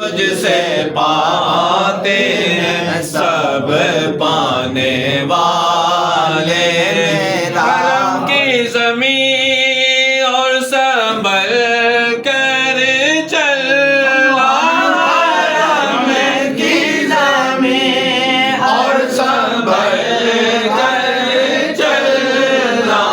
تجھ سے پاتے ہیں سب پانے والے، کرم کی زمین اور سنبھل کر چل، کرم کی زمین اور سنبھل کر چلنا،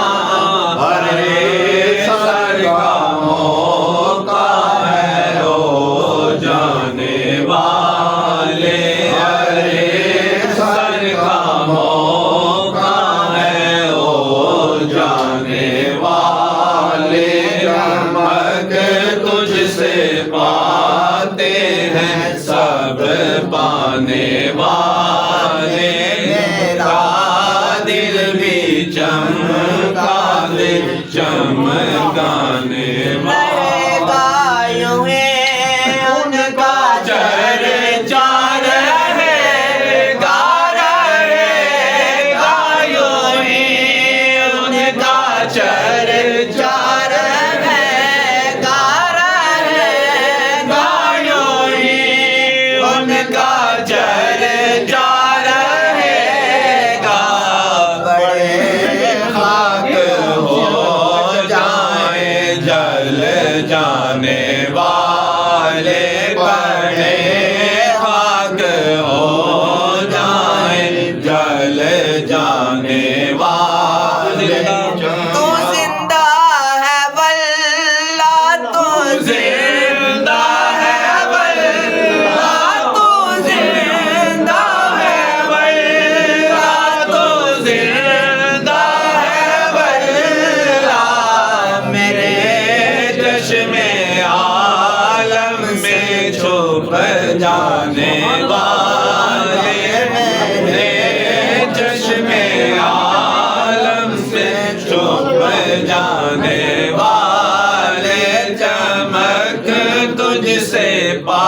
ہرے سر کا موقع ہے او جانے والے، ہرے سر کا موقع ہے او جانے والے، چمک تجھ سے پاتے ہیں سب پانے والے، میرا دل بھی چمکا دے چمکانے والے، یوں ہے ان کا چرچا رہے گا، رہے گا یوں ہی ان کا چرچا رہے گا، رہے گا یوں ہی ان کا چرچا رہے گا، بڑے خاک ہو جائیں جل جانے والے، بڑے خاک ہو جائیں جل جانے والے، تو زندہ ہے واللہ، تو زندہ ہے واللہ، تو زندہ ہے واللہ، تو زندہ ہے واللہ، میرے چشم عالم میں چھپ جانے والے، میرے چشم عالم سے چھپ جانے والے، چمک تجھ سے پا